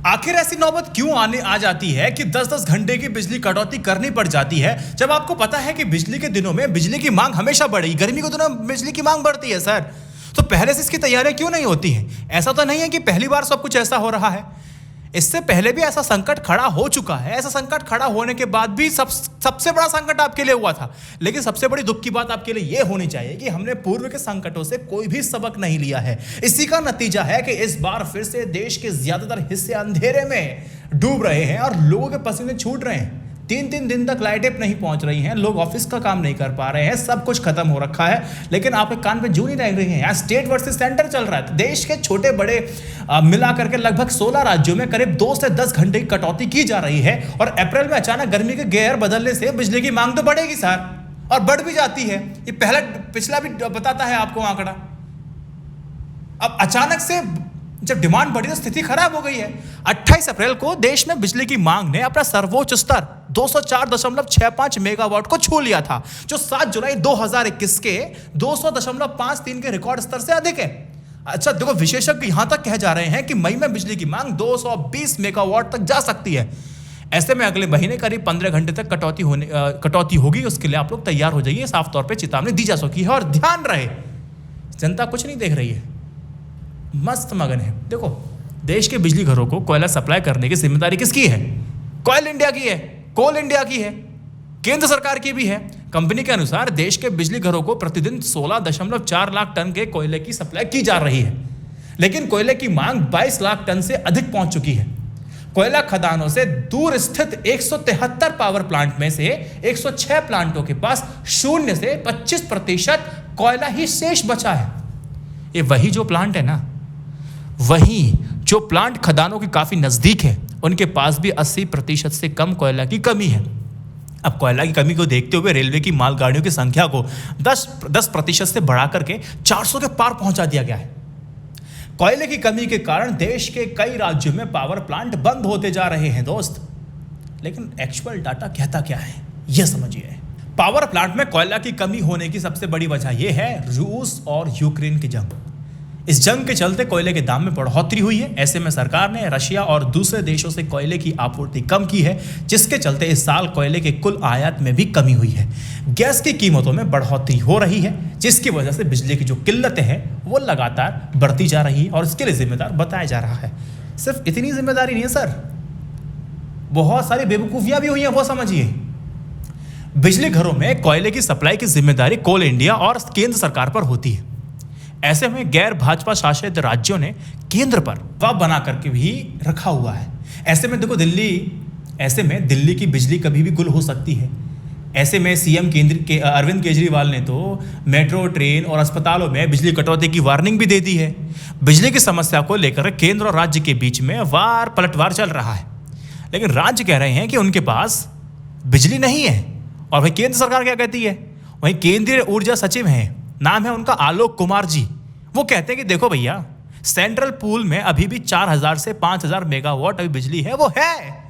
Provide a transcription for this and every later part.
आखिर ऐसी नौबत क्यों आ जाती है कि 10-10 घंटे की बिजली कटौती करनी पड़ जाती है, जब आपको पता है कि बिजली के दिनों में बिजली की मांग हमेशा बढ़ेगी। गर्मी के दिनों में बिजली की मांग बढ़ती है सर, तो पहले से इसकी तैयारियां क्यों नहीं होती हैं? ऐसा तो नहीं है कि पहली बार सब कुछ ऐसा हो रहा है, इससे पहले भी ऐसा संकट खड़ा हो चुका है। ऐसा संकट खड़ा होने के बाद भी सबसे बड़ा संकट आपके लिए हुआ था। लेकिन सबसे बड़ी दुख की बात आपके लिए यह होनी चाहिए कि हमने पूर्व के संकटों से कोई भी सबक नहीं लिया है। इसी का नतीजा है कि इस बार फिर से देश के ज्यादातर हिस्से अंधेरे में डूब रहे हैं और लोगों के पसीने छूट रहे हैं। 3-3 दिन तक लाइटें नहीं पहुंच रही हैं, लोग ऑफिस का काम नहीं कर पा रहे हैं, सब कुछ खत्म हो रखा है, लेकिन आपके कान पे जू नहीं रह रही है। यहाँ स्टेट वर्सेस सेंटर चल रहा है। देश के छोटे बड़े मिला करके लगभग 16 राज्यों में करीब 2 से 10 घंटे की कटौती की जा रही है और अप्रैल में अचानक गर्मी के गेयर बदलने से बिजली की मांग तो बढ़ेगी सर, और बढ़ भी जाती है। ये पिछला भी बताता है आपको आंकड़ा। अब अचानक से जब डिमांड बढ़ी तो स्थिति खराब हो गई है। 28 अप्रैल को देश में बिजली की मांग ने अपना सर्वोच्च स्तर 204.65 मेगावाट को छू लिया था, जो 7 जुलाई 2021 के 200.53 के रिकॉर्ड स्तर से अधिक है। अच्छा देखो, विशेषज्ञ यहां तक कह जा रहे हैं कि मई में बिजली की मांग 220 मेगावाट तक जा सकती है। ऐसे में अगले महीने करीब 15 घंटे तक कटौती होगी। उसके लिए आप लोग तैयार हो जाइए। साफ तौर पर चेतावनी दी जा सकी है। और ध्यान रहे, जनता कुछ नहीं देख रही है, मस्त मगन है। देखो, देश के बिजली घरों को कोयला सप्लाई करने की जिम्मेदारी किसकी है? कोल इंडिया की है, कोल इंडिया की है, केंद्र सरकार की भी है। कंपनी के अनुसार देश के बिजली घरों को प्रतिदिन 16.4 लाख टन के कोयले की सप्लाई की जा रही है, लेकिन कोयले की मांग 22 लाख टन से अधिक पहुंच चुकी है। कोयला खदानों से दूर स्थित 173 पावर प्लांट में से 106 प्लांटों के पास 0 से 25% कोयला ही शेष बचा है। ये वही जो प्लांट है ना, वही जो प्लांट खदानों के काफी नजदीक है, उनके पास भी 80% से कम कोयला की कमी है। अब कोयला की कमी को देखते हुए रेलवे की मालगाड़ियों की संख्या को 10% से बढ़ा करके 400 के पार पहुंचा दिया गया है। कोयले की कमी के कारण देश के कई राज्यों में पावर प्लांट बंद होते जा रहे हैं दोस्त। लेकिन एक्चुअल डाटा कहता क्या है, यह समझिए। पावर प्लांट में कोयला की कमी होने की सबसे बड़ी वजह यह है रूस और यूक्रेन की जंग। इस जंग के चलते कोयले के दाम में बढ़ोतरी हुई है। ऐसे में सरकार ने रशिया और दूसरे देशों से कोयले की आपूर्ति कम की है, जिसके चलते इस साल कोयले के कुल आयात में भी कमी हुई है। गैस की कीमतों में बढ़ोतरी हो रही है, जिसकी वजह से बिजली की जो किल्लतें हैं वो लगातार बढ़ती जा रही है और इसके लिए जिम्मेदार बताया जा रहा है। सिर्फ इतनी जिम्मेदारी नहीं है सर, बहुत सारी बेवकूफियां भी हुई हैं, वो समझिए। बिजली घरों में कोयले की सप्लाई की जिम्मेदारी कोल इंडिया और केंद्र सरकार पर होती है। ऐसे में गैर भाजपा शासित राज्यों ने केंद्र पर दबाव बना करके भी रखा हुआ है। ऐसे में देखो, दिल्ली की बिजली कभी भी गुल हो सकती है। ऐसे में सीएम अरविंद केजरीवाल ने तो मेट्रो, ट्रेन और अस्पतालों में बिजली कटौती की वार्निंग भी दे दी है। बिजली की समस्या को लेकर केंद्र और राज्य के बीच में पलटवार चल रहा है, लेकिन राज्य कह रहे हैं कि उनके पास बिजली नहीं है। और भाई केंद्र सरकार क्या कहती है? वहीं केंद्रीय ऊर्जा सचिव हैं, नाम है उनका आलोक कुमार जी। वो कहते हैं कि देखो भैया, सेंट्रल पूल में अभी भी 4000 से 5000 मेगावाट अभी बिजली है, वो है,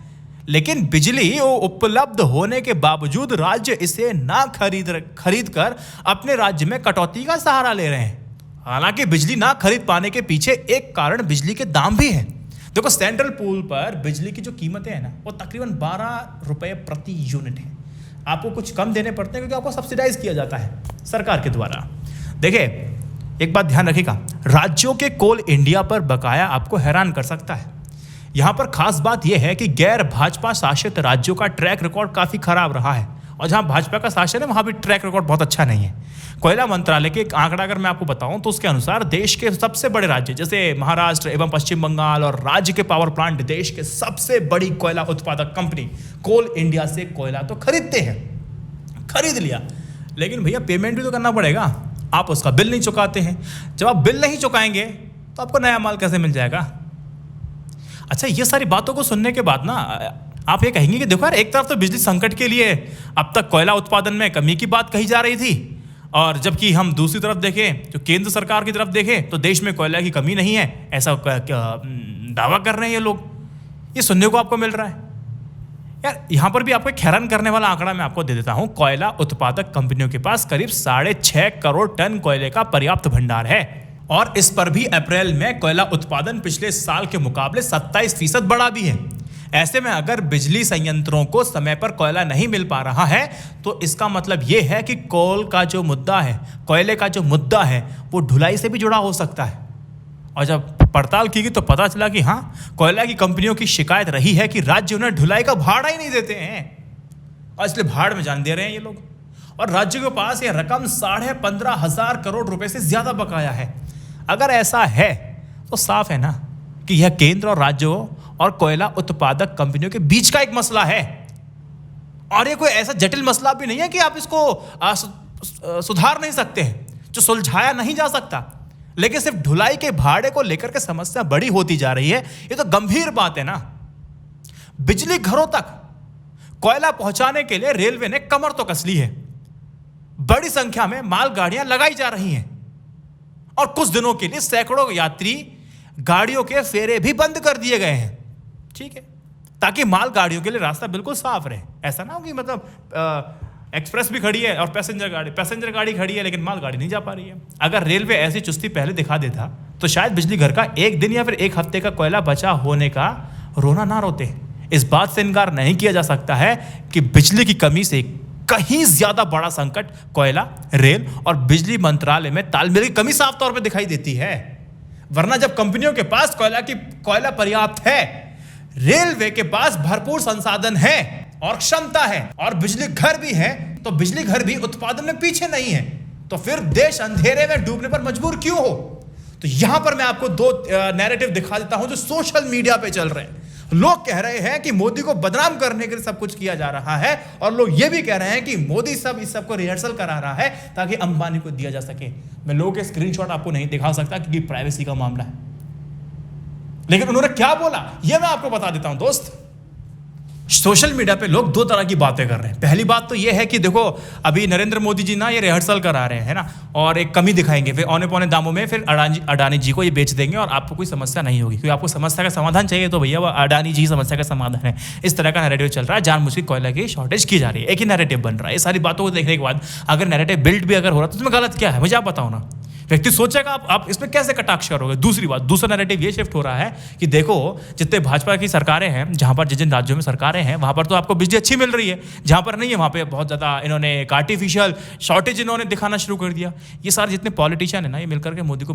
लेकिन बिजली उपलब्ध होने के बावजूद राज्य इसे ना खरीद कर अपने राज्य में कटौती का सहारा ले रहे हैं। हालांकि बिजली ना खरीद पाने के पीछे एक कारण बिजली के दाम भी है। देखो, सेंट्रल पूल पर बिजली की जो कीमतें हैं ना, वो तकरीबन 12 रुपए प्रति यूनिट है। आपको कुछ कम देने पड़ते हैं क्योंकि आपको सब्सिडाइज किया जाता है सरकार के द्वारा। देखिए, एक बात ध्यान रखिएगा, राज्यों के कोल इंडिया पर बकाया आपको हैरान कर सकता है। यहां पर खास बात यह है कि गैर भाजपा शासित राज्यों का ट्रैक रिकॉर्ड काफी खराब रहा है, और जहां भाजपा का शासन है वहां भी ट्रैक रिकॉर्ड बहुत अच्छा नहीं है। कोयला मंत्रालय के एक आंकड़ा अगर मैं आपको बताऊं तो उसके अनुसार देश के सबसे बड़े राज्य जैसे महाराष्ट्र एवं पश्चिम बंगाल और राज्य के पावर प्लांट देश के सबसे बड़ी कोयला उत्पादक कंपनी कोल इंडिया से कोयला तो खरीदते हैं, खरीद लिया, लेकिन भैया पेमेंट भी तो करना पड़ेगा। आप उसका बिल नहीं चुकाते हैं। जब आप बिल नहीं चुकाएंगे तो आपको नया माल कैसे मिल जाएगा? अच्छा, ये सारी बातों को सुनने के बाद ना आप ये कहेंगे कि देखो यार, एक तरफ तो बिजली संकट के लिए अब तक कोयला उत्पादन में कमी की बात कही जा रही थी, और जबकि हम दूसरी तरफ देखें, जो केंद्र सरकार की तरफ देखें, तो देश में कोयला की कमी नहीं है, ऐसा दावा कर रहे हैं ये लोग। ये सुनने को आपको मिल रहा है यार। यहां पर भी आपको एक हैरान करने वाला आंकड़ा मैं आपको दे देता हूं। कोयला उत्पादक कंपनियों के पास करीब 6.5 करोड़ टन कोयले का पर्याप्त भंडार है, और इस पर भी अप्रैल में कोयला उत्पादन पिछले साल के मुकाबले 27% बढ़ा भी है। ऐसे में अगर बिजली संयंत्रों को समय पर कोयला नहीं मिल पा रहा है तो इसका मतलब यह है कि कोयले का जो मुद्दा है वो ढुलाई से भी जुड़ा हो सकता है। और जब पड़ताल की गई तो पता चला कि हाँ, कोयला की कंपनियों की शिकायत रही है कि राज्य उन्हें ढुलाई का भाड़ा ही नहीं देते हैं और इसलिए भाड़ में जान दे रहे हैं ये लोग। और राज्य के पास यह रकम 15,500 करोड़ रुपए से ज्यादा बकाया है। अगर ऐसा है तो साफ है ना कि यह केंद्र और राज्यों और कोयला उत्पादक कंपनियों के बीच का एक मसला है और ये कोई ऐसा जटिल मसला भी नहीं है कि आप इसको सुधार नहीं सकते हैं, जो सुलझाया नहीं जा सकता। लेकिन सिर्फ ढुलाई के भाड़े को लेकर के समस्या बड़ी होती जा रही है, ये तो गंभीर बात है ना। बिजली घरों तक कोयला पहुंचाने के लिए रेलवे ने कमर तो कस ली है, बड़ी संख्या में मालगाड़ियां लगाई जा रही हैं और कुछ दिनों के लिए सैकड़ों यात्री गाड़ियों के फेरे भी बंद कर दिए गए हैं। ठीक है, ताकि मालगाड़ियों के लिए रास्ता बिल्कुल साफ रहे। ऐसा ना हो कि मतलब एक्सप्रेस भी खड़ी है और पैसेंजर गाड़ी खड़ी है लेकिन मालगाड़ी नहीं जा पा रही है। अगर रेलवे ऐसी चुस्ती पहले दिखा देता तो शायद बिजली घर का एक दिन या फिर एक हफ्ते का कोयला बचा होने का रोना ना रोते। इस बात से इनकार नहीं किया जा सकता है कि बिजली की कमी से कहीं ज्यादा बड़ा संकट कोयला, रेल और बिजली मंत्रालय में तालमेल की कमी साफ तौर पर दिखाई देती है। वरना जब कंपनियों के पास कोयला पर्याप्त है, रेलवे के पास भरपूर संसाधन है और क्षमता है और बिजली घर भी है, तो बिजली घर भी उत्पादन में पीछे नहीं है, तो फिर देश अंधेरे में डूबने पर मजबूर क्यों हो? तो यहां पर मैं आपको दो नैरेटिव दिखा देता हूं जो सोशल मीडिया पे चल रहे हैं। लोग कह रहे हैं कि मोदी को बदनाम करने के लिए सब कुछ किया जा रहा है और लोग ये भी कह रहे हैं कि मोदी इस सब को रिहर्सल करा रहा है ताकि अंबानी को दिया जा सके। मैं लोगों के स्क्रीनशॉट आपको नहीं दिखा सकता क्योंकि प्राइवेसी का मामला है, लेकिन उन्होंने क्या बोला यह मैं आपको बता देता हूं दोस्त। सोशल मीडिया पे लोग दो तरह की बातें कर रहे हैं। पहली बात तो यह है कि देखो, अभी नरेंद्र मोदी जी ना ये रिहर्सल करा रहे हैं ना, और एक कमी दिखाएंगे, फिर औने पौने दामों में फिर अडानी जी को ये बेच देंगे और आपको कोई समस्या नहीं होगी। क्योंकि आपको समस्या का समाधान चाहिए तो भैया वो अडानी जी समस्या का समाधान है। इस तरह का नैरेटिव चल रहा है, जानबूझ के कोयला की शॉर्टेज की जा रही है, एक ही नैरेटिव बन रहा है। ये सारी बातों को देखने के बाद अगर नैरेटिव बिल्ड भी अगर हो रहा है तो इसमें गलत क्या है मुझे आप बताओ ना। व्यक्ति सोचेगा आप इसमें कैसे कटाक्ष करोगे। दूसरी बात, दूसरा नैरेटिव ये शिफ्ट हो रहा है कि देखो जितने भाजपा की सरकारें हैं, जहां पर जिन राज्यों में सरकारें हैं वहां पर तो आपको बिजली अच्छी मिल रही है, जहां पर नहीं है वहां पे बहुत ज़्यादा इन्होंने एक आर्टिफिशियल शॉर्टेज इन्होंने दिखाना शुरू कर दिया। ये सारे जितने पॉलिटिशियन है ना, ये मिलकर के मोदी को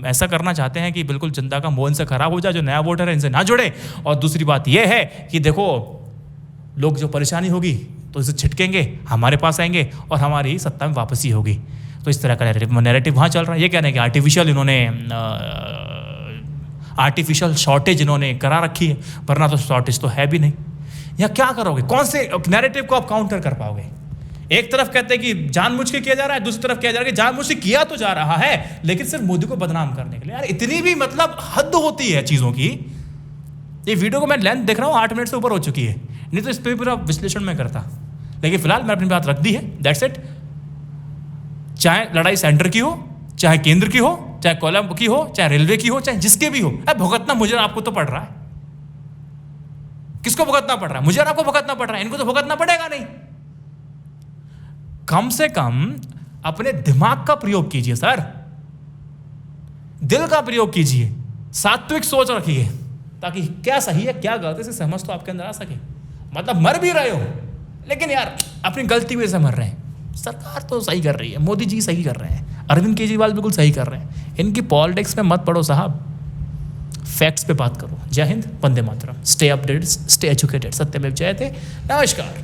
ऐसा करना चाहते हैं कि बिल्कुल जनता का मोह से खराब हो जाए, जो नया वोटर है इनसे ना जुड़े। और दूसरी बात यह है कि देखो लोग जो परेशानी होगी तो इसे छिटकेंगे, हमारे पास आएंगे और हमारी सत्ता में वापसी होगी। तो इस तरह का नैरेटिव वहाँ चल रहा है। ये कहना है कि आर्टिफिशियल शॉर्टेज इन्होंने करा रखी है, वरना तो शॉर्टेज तो है भी नहीं। या क्या करोगे, कौन से नैरेटिव को आप काउंटर कर पाओगे? एक तरफ कहते हैं कि जानबूझ के किया जा रहा है, दूसरी तरफ किया जा रहा है कि जानबूझ के किया तो जा रहा है लेकिन सिर्फ मोदी को बदनाम करने के लिए। यार इतनी भी मतलब हद होती है चीज़ों की। ये वीडियो को मैं लेंथ देख रहा हूँ 8 मिनट से ऊपर हो चुकी है, नहीं तो इस पर भी पूरा विश्लेषण मैं करता, लेकिन फिलहाल मैंने अपनी बात रख दी है। That's it. चाहे लड़ाई सेंटर की हो, चाहे केंद्र की हो, चाहे कोयला की हो, चाहे रेलवे की हो, चाहे जिसके भी हो, भुगतना मुझे और आपको तो पड़ रहा है। किसको भुगतना पड़ रहा है? मुझे और आपको भुगतना पड़ रहा है, इनको तो भुगतना पड़ेगा नहीं। कम से कम अपने दिमाग का प्रयोग कीजिए सर, दिल का प्रयोग कीजिए, सात्विक सोच रखिए, ताकि क्या सही है क्या गलत है इसे समझ तो आपके अंदर आ सके। मतलब मर भी रहे हो लेकिन यार अपनी गलती वजह से मर रहे हैं। सरकार तो सही कर रही है, मोदी जी सही कर रहे हैं, अरविंद केजरीवाल बिल्कुल सही कर रहे हैं। इनकी पॉलिटिक्स में मत पड़ो साहब, फैक्ट्स पे बात करो। जय Hind, Vande Mataram, stay updated, stay educated, सत्यमेव जयते। नमस्कार।